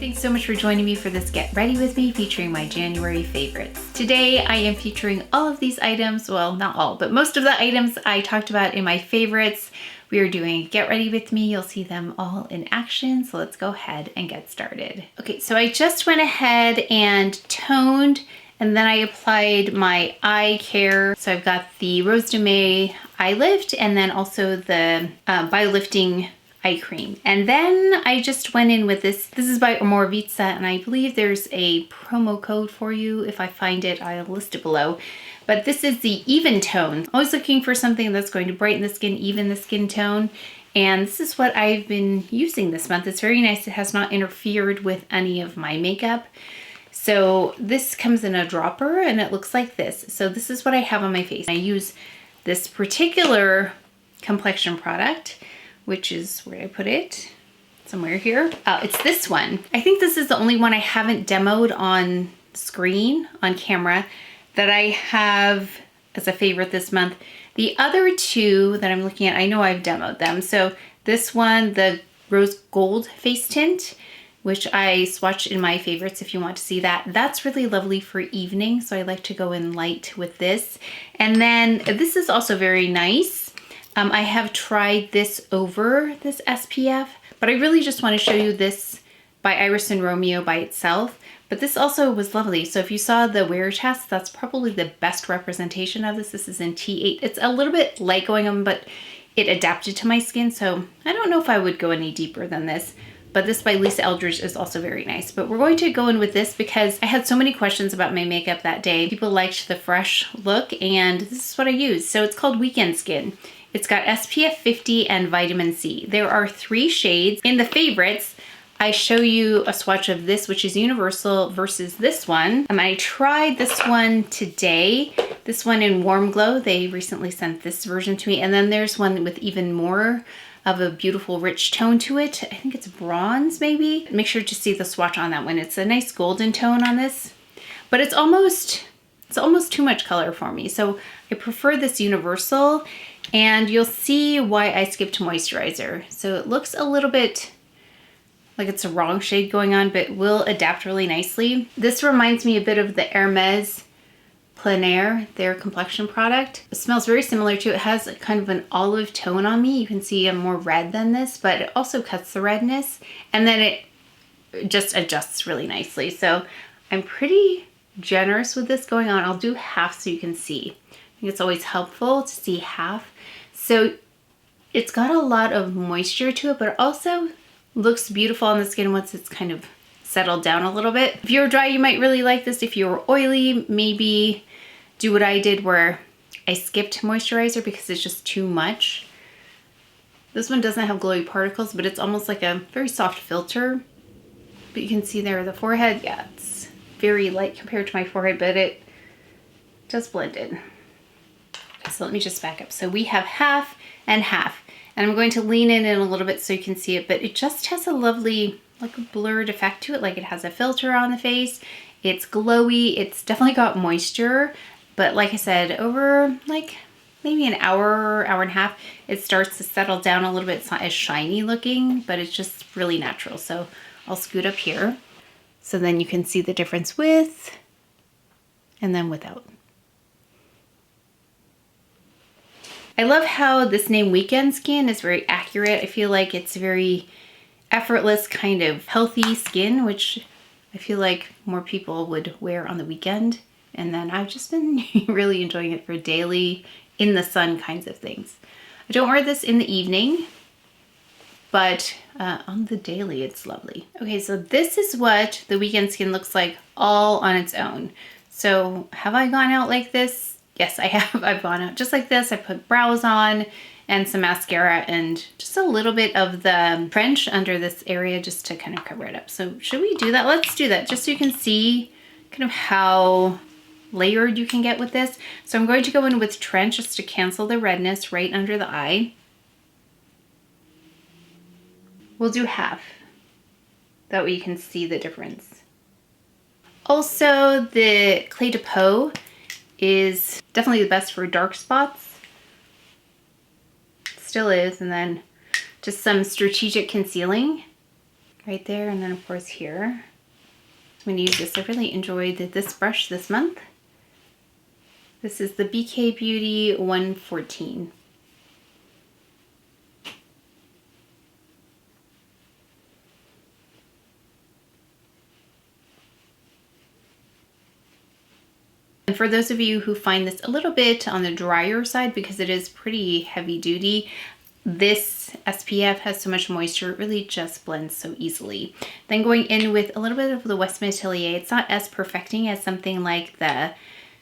Thanks so much for joining me for this Get Ready With Me featuring my January favorites. Today I am featuring all of these items, well not all, but most of the items I talked about in my favorites. We are doing Get Ready With Me. You'll see them all in action, so let's go ahead and get started. Okay, so I just went ahead and toned and then I applied my eye care. So I've got the Rose de Mai Eye Lift and then also the Bio-Lifting eye cream. And then I just went in with this. This is by Omorovicza and I believe there's a promo code for you. If I find it, I'll list it below. But this is the even tone. Always looking for something that's going to brighten the skin, even the skin tone. And this is what I've been using this month. It's very nice. It has not interfered with any of my makeup. So this comes in a dropper and it looks like this. So this is what I have on my face. I use this particular complexion product, which is where I put it, somewhere here. It's this one. I think this is the only one I haven't demoed on screen, on camera, that I have as a favorite this month. The other two that I'm looking at, I know I've demoed them. So this one, the Rose Gold Face Tint, which I swatched in my favorites if you want to see that. That's really lovely for evening, so I like to go in light with this. And then this is also very nice. I have tried this over this SPF, but I really just want to show you this by Iris and Romeo by itself. But this also was lovely. So if you saw the wear test, that's probably the best representation of this. This is in T8. It's a little bit light going on, but it adapted to my skin. So I don't know if I would go any deeper than this. But this by Lisa Eldridge is also very nice. But we're going to go in with this because I had so many questions about my makeup that day. People liked the fresh look and this is what I use. So it's called Weekend Skin. It's got SPF 50 and vitamin C. There are 3 shades. In the favorites, I show you a swatch of this, which is universal, versus this one. I tried this one today. This one in Warm Glow. They recently sent this version to me. And then there's one with even more of a beautiful rich tone to it. I think it's bronze maybe. Make sure to see the swatch on that one. It's a nice golden tone on this, but it's almost too much color for me. So I prefer this universal and you'll see why I skipped moisturizer. So it looks a little bit like it's a wrong shade going on, but will adapt really nicely. This reminds me a bit of the Hermes Plein Air, their complexion product. It smells very similar to, it has kind of an olive tone on me. You can see I'm more red than this, but it also cuts the redness and then it just adjusts really nicely. So I'm pretty generous with this going on. I'll do half so you can see. I think it's always helpful to see half. So it's got a lot of moisture to it, but it also looks beautiful on the skin once it's kind of settled down a little bit. If you're dry, you might really like this. If you're oily, maybe do what I did where I skipped moisturizer because it's just too much. This one doesn't have glowy particles, but it's almost like a very soft filter. But you can see there the forehead, yeah, it's very light compared to my forehead, but it does blend in. Okay, so let me just back up. So we have half and half, and I'm going to lean in a little bit so you can see it, but it just has a lovely, like a blurred effect to it, like it has a filter on the face. It's glowy, it's definitely got moisture, but like I said, over like maybe an hour, hour and a half, it starts to settle down a little bit. It's not as shiny looking, but it's just really natural. So I'll scoot up here. So then you can see the difference with and then without. I love how this name Weekend Skin is very accurate. I feel like it's very effortless, kind of healthy skin, which I feel like more people would wear on the weekend. And then I've just been really enjoying it for daily, in the sun kinds of things. I don't wear this in the evening, but on the daily, it's lovely. Okay, so this is what the Weekend Skin looks like all on its own. So have I gone out like this? Yes, I have. I've gone out just like this. I put brows on and some mascara and just a little bit of the trench under this area just to kind of cover it up. So should we do that? Let's do that just so you can see kind of how layered you can get with this. So I'm going to go in with trench just to cancel the redness right under the eye. We'll do half. That way you can see the difference. Also, the Clé de Peau is definitely the best for dark spots. Still is. And then just some strategic concealing. right there, and then of course here. I'm going to use this. I really enjoyed this brush this month. This is the BK Beauty 114. And for those of you who find this a little bit on the drier side, because it is pretty heavy duty, this SPF has so much moisture, it really just blends so easily. Then going in with a little bit of the Westman Atelier, it's not as perfecting as something like the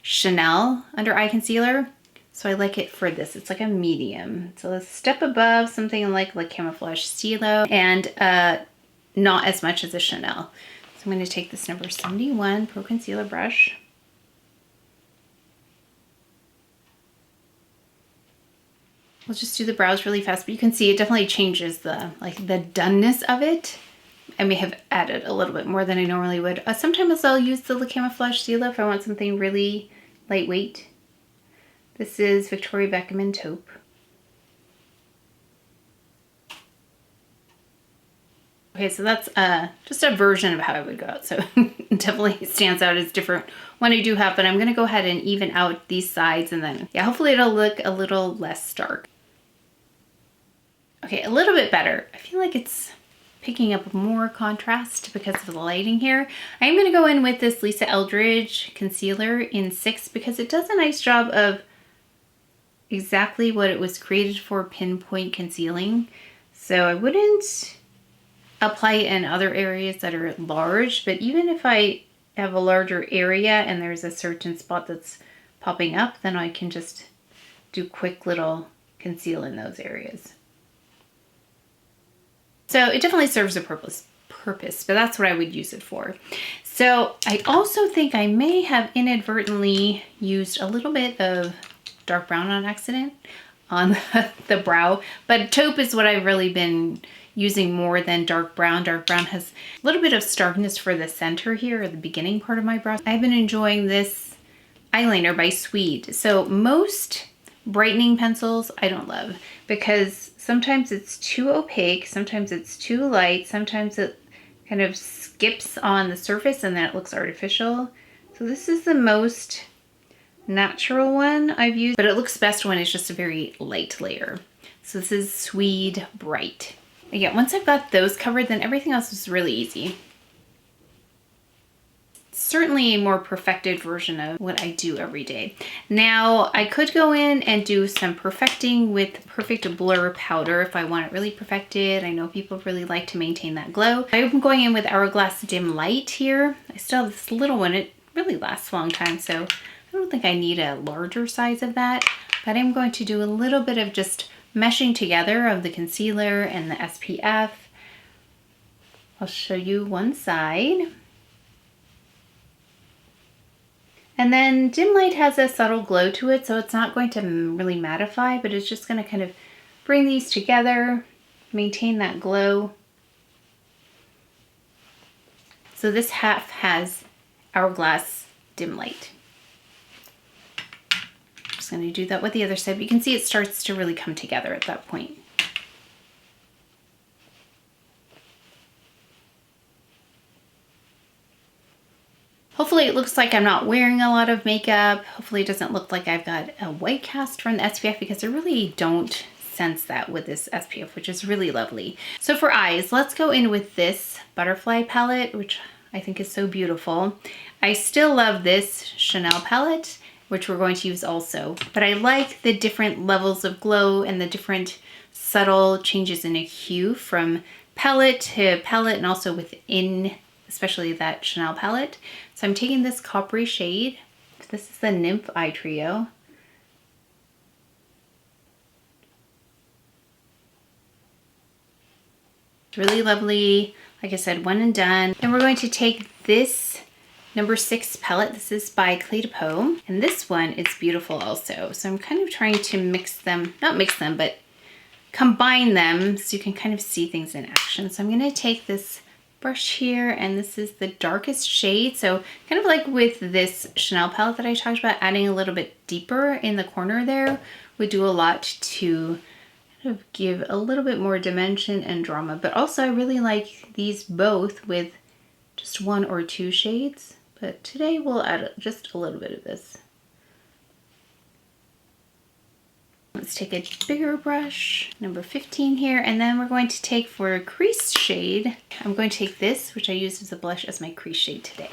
Chanel Under Eye Concealer. So I like it for this. It's like a medium. So a step above something like Camoflauge Stylo, and not as much as a Chanel. So I'm going to take this number 71 Pro Concealer brush. We'll just do the brows really fast, but you can see it definitely changes the doneness of it. I may have added a little bit more than I normally would. Sometimes I'll use the Camouflage Stylo if I want something really lightweight. This is Victoria Beckham and Taupe. Okay, so that's just a version of how I would go out. So it definitely stands out as different when I do have, but I'm gonna go ahead and even out these sides, and then, yeah, hopefully it'll look a little less stark. Okay, a little bit better. I feel like it's picking up more contrast because of the lighting here. I'm gonna go in with this Lisa Eldridge concealer in 6 because it does a nice job of exactly what it was created for, pinpoint concealing. So I wouldn't apply it in other areas that are large, but even if I have a larger area and there's a certain spot that's popping up, then I can just do quick little conceal in those areas. So it definitely serves a purpose, but that's what I would use it for. So I also think I may have inadvertently used a little bit of dark brown on accident on the brow, but taupe is what I've really been using more than dark brown. Dark brown has a little bit of starkness for the center here, or the beginning part of my brow. I've been enjoying this eyeliner by Swede. So most brightening pencils I don't love because sometimes it's too opaque, sometimes it's too light, sometimes it kind of skips on the surface and then it looks artificial. So this is the most natural one I've used, but it looks best when it's just a very light layer. So this is Swede Bright. Yeah, once I've got those covered, then everything else is really easy. Certainly a more perfected version of what I do every day. Now, I could go in and do some perfecting with Perfect Blur powder if I want it really perfected. I know people really like to maintain that glow. I'm going in with Hourglass Dim Light here. I still have this little one. It really lasts a long time, so I don't think I need a larger size of that, but I'm going to do a little bit of just meshing together of the concealer and the SPF. I'll show you one side. And then Dim Light has a subtle glow to it, so it's not going to really mattify, but it's just going to kind of bring these together, maintain that glow. So this half has Hourglass Dim Light. I'm just going to do that with the other side, but you can see it starts to really come together at that point. Hopefully it looks like I'm not wearing a lot of makeup. Hopefully it doesn't look like I've got a white cast from the SPF, because I really don't sense that with this SPF, which is really lovely. So for eyes, let's go in with this Butterfly palette, which I think is so beautiful. I still love this Chanel palette, which we're going to use also, but I like the different levels of glow and the different subtle changes in a hue from palette to palette, and also within especially that Chanel palette. So I'm taking this coppery shade. This is the Nymph Eye Trio. It's really lovely. Like I said, one and done. And we're going to take this number 6 palette. This is by CdP, and this one is beautiful also. So I'm kind of trying to mix them, not mix them, but combine them so you can kind of see things in action. So I'm going to take this brush here, and this is the darkest shade. So kind of like with this Chanel palette that I talked about, adding a little bit deeper in the corner there would do a lot to kind of give a little bit more dimension and drama, but also I really like these both with just 1 or 2 shades, but today we'll add just a little bit of this. Let's take a bigger brush, number 15 here, and then we're going to take for a crease shade, I'm going to take this, which I used as a blush, as my crease shade today.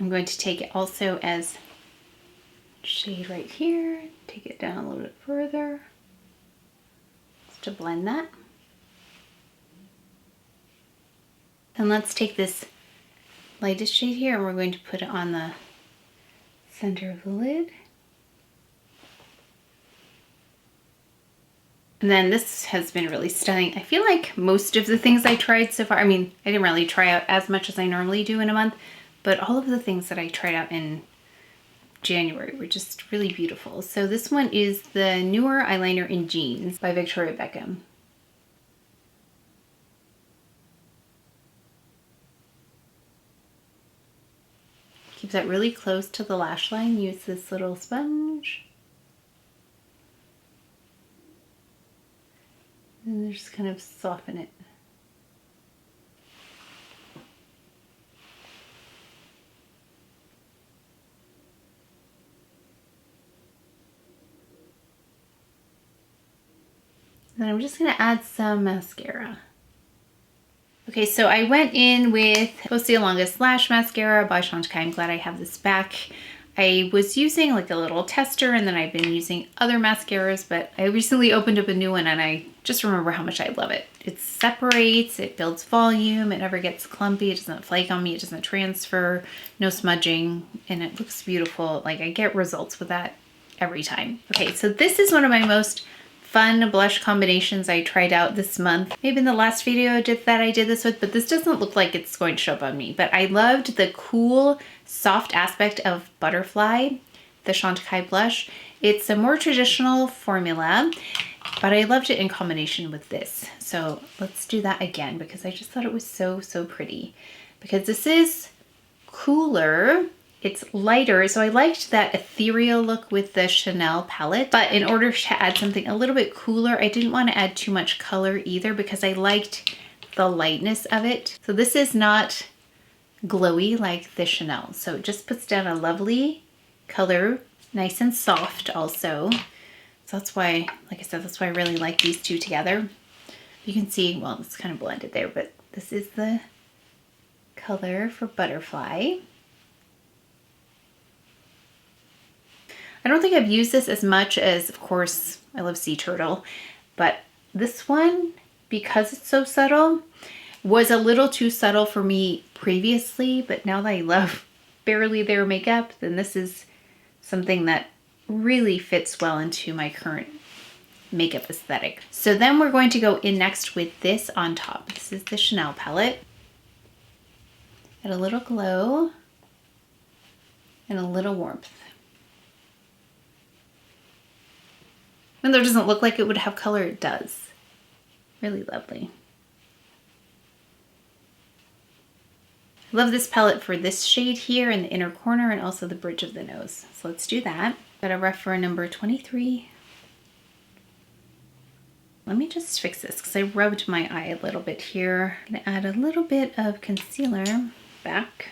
I'm going to take it also as shade right here, take it down a little bit further, just to blend that. And let's take this lightest shade here and we're going to put it on the center of the lid. And then this has been really stunning. I feel like most of the things I tried so far, I mean, I didn't really try out as much as I normally do in a month, but all of the things that I tried out in January were just really beautiful. So this one is the Newer Eyeliner in Jeans by Victoria Beckham. Keep that really close to the lash line. Use this little sponge. And just kind of soften it. Then I'm just gonna add some mascara. Okay, so I went in with Faux Longest Lash Mascara by Chantecaille. I'm glad I have this back. I was using like a little tester and then I've been using other mascaras, but I recently opened up a new one and I just remember how much I love it. It separates, it builds volume, it never gets clumpy, it doesn't flake on me, it doesn't transfer, no smudging, and it looks beautiful. Like I get results with that every time. Okay, so this is one of my most fun blush combinations I tried out this month. Maybe in the last video I did this with, but this doesn't look like it's going to show up on me. But I loved the cool, soft aspect of Butterfly, the Chantecaille blush. It's a more traditional formula, but I loved it in combination with this. So let's do that again because I just thought it was so, so pretty. Because this is cooler, it's lighter, so I liked that ethereal look with the Chanel palette, but in order to add something a little bit cooler, I didn't want to add too much color either because I liked the lightness of it. So this is not glowy like the Chanel, so it just puts down a lovely color, nice and soft also. So that's why, like I said, that's why I really like these two together. You can see, well, it's kind of blended there, but this is the color for Butterfly. I don't think I've used this as much as, of course, I love Sea Turtle, but this one, because it's so subtle, was a little too subtle for me previously, but now that I love Barely There makeup, then this is something that really fits well into my current makeup aesthetic. So then we're going to go in next with this on top. This is the Chanel palette. Add a little glow and a little warmth. Even though it doesn't look like it would have color, it does. Really lovely. I love this palette for this shade here in the inner corner and also the bridge of the nose. So let's do that. Got a ref for number 23. Let me just fix this because I rubbed my eye a little bit here. I'm gonna add a little bit of concealer back.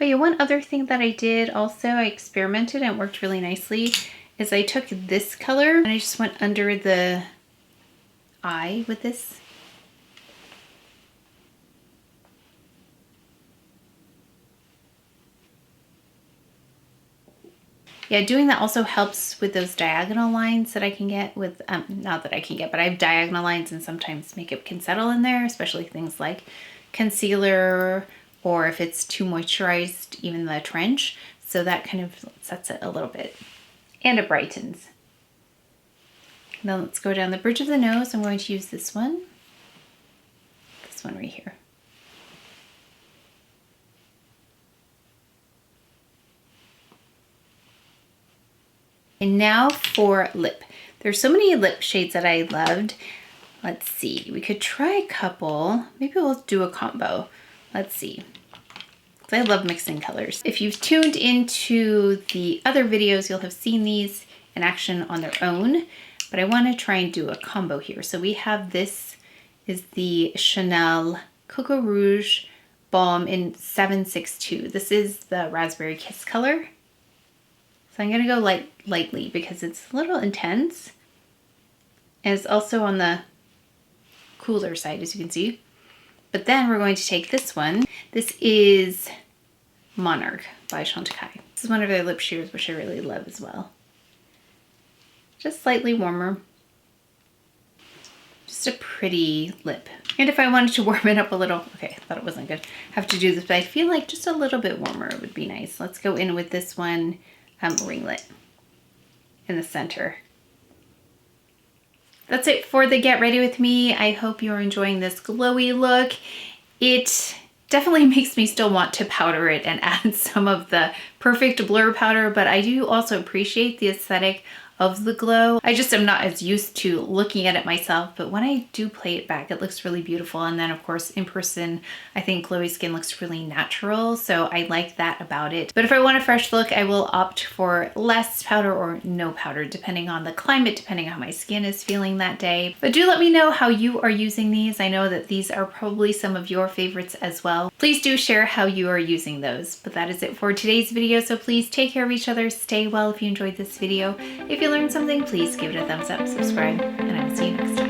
Oh yeah, one other thing that I did also, I experimented and it worked really nicely, is I took this color and I just went under the eye with this. Yeah, doing that also helps with those diagonal lines that I can get with, not that I can get, but I have diagonal lines and sometimes makeup can settle in there, especially things like concealer, or if it's too moisturized, even the trench. So that kind of sets it a little bit. And it brightens. Now let's go down the bridge of the nose. I'm going to use this one right here. And now for lip. There's so many lip shades that I loved. Let's see, we could try a couple. Maybe we'll do a combo. Let's see. So I love mixing colors. If you've tuned into the other videos, you'll have seen these in action on their own, but I want to try and do a combo here. So we have this is the Chanel Coco Rouge Baume in 762. This is the Raspberry Kiss color. So I'm gonna go lightly because it's a little intense. And it's also on the cooler side, as you can see. But then we're going to take this one. This is Monarch by Chantecaille. This is one of their lip sheers, which I really love as well. Just slightly warmer. Just a pretty lip. And if I wanted to warm it up a little, okay, I thought it wasn't good. I have to do this, but I feel like just a little bit warmer would be nice. Let's go in with this one, Ringlet in the center. That's it for the Get Ready With Me. I hope you're enjoying this glowy look. It definitely makes me still want to powder it and add some of the perfect blur powder, but I do also appreciate the aesthetic of the glow. I just am not as used to looking at it myself, but when I do play it back, it looks really beautiful. And then of course in person, I think glowy skin looks really natural. So I like that about it. But if I want a fresh look, I will opt for less powder or no powder, depending on the climate, depending on how my skin is feeling that day. But do let me know how you are using these. I know that these are probably some of your favorites as well. Please do share how you are using those. But that is it for today's video. So please take care of each other. Stay well if you enjoyed this video. If you learned something, please give it a thumbs up, subscribe, and I will see you next time.